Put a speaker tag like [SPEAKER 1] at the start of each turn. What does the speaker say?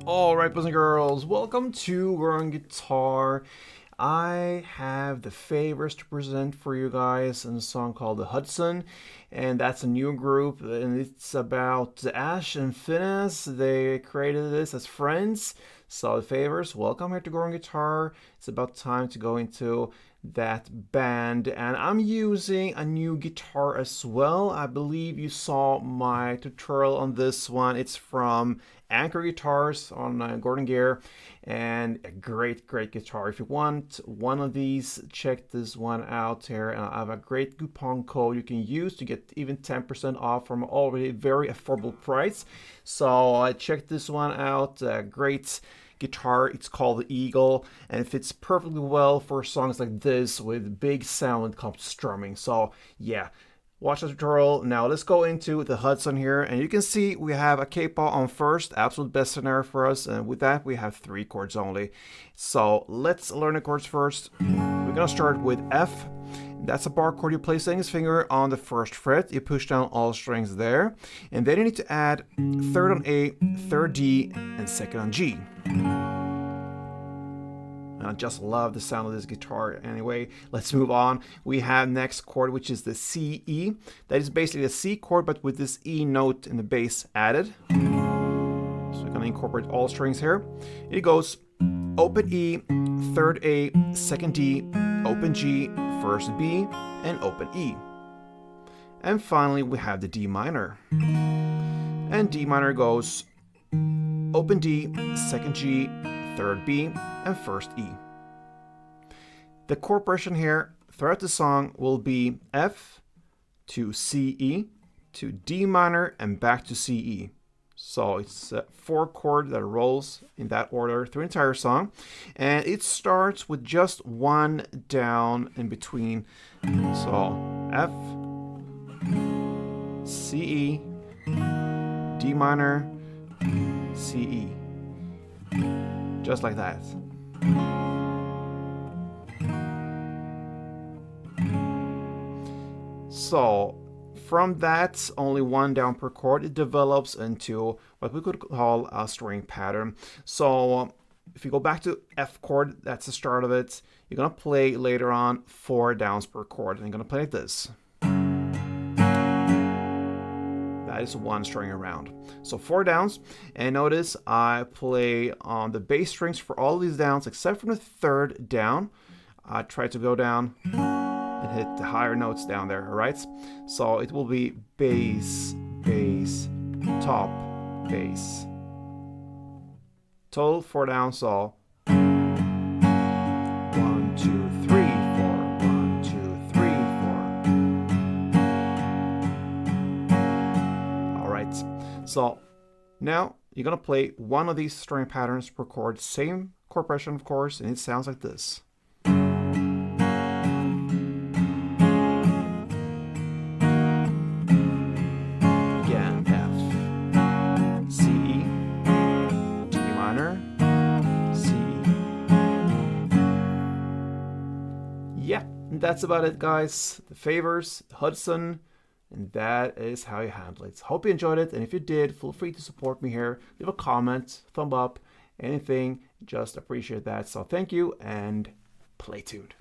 [SPEAKER 1] Alright, boys and girls, welcome to Learn Guitar. I have the favors to present for you guys in a song called the Hudson, and that's a new group, and it's about Ash and Phineas. They created this as friends. So the favors, welcome here to Learn Guitar. It's about time to go into that band, and I'm using a new guitar as well. I believe you saw my tutorial on this one. It's from Anchor Guitars on Gordon Gear, and a great guitar. If you want one of these, check this one out here, and I have a great coupon code you can use to get even 10% off from already very affordable price. So check this one out. Great guitar. It's called the Eagle, and it fits perfectly well for songs like this with big sound when it comes to strumming. So yeah, watch the tutorial. Now let's go into the Hudson here, and you can see we have a K-Paw on first, absolute best scenario for us, and with that we have 3 chords only. So let's learn the chords first. We're gonna start with F. That's a bar chord. You place the index finger on the first fret, you push down all strings there, and then you need to add third on A, third D, and second on G. And I just love the sound of this guitar. Anyway, let's move on. We have next chord, which is the C, E. That is basically a C chord, but with this E note in the bass added. So we're gonna incorporate all strings here. It goes open E, third A, second D, open G, first B, and open E. And finally, we have the D minor. And D minor goes open D, second G, third B, and first E. The chord progression here throughout the song will be F to C, E, to D minor, and back to C, E. So it's a 4 chord that rolls in that order through the entire song, and it starts with just one down in between. So F, C, E, D minor, C, E, just like that. So from that, only one down per chord, it develops into what we could call a string pattern. So if you go back to F chord, that's the start of it. You're gonna play later on 4 downs per chord, and you're gonna play like this. That is one string around. So 4 downs, and notice I play on the bass strings for all these downs except for the third down. I try to go down and hit the higher notes down there, all right? So it will be bass, bass, top, bass. Total 4 downs, so 1, 2, 3, 4, 1, 2, 3, 4. All right, so now you're gonna play one of these string patterns per chord, same chord progression, of course, and it sounds like this. Yeah, that's about it, guys. The favors, Hudson, and that is how you handle it. Hope you enjoyed it, and if you did, feel free to support me here. Leave a comment, thumb up, anything. Just appreciate that. So thank you, and play tuned.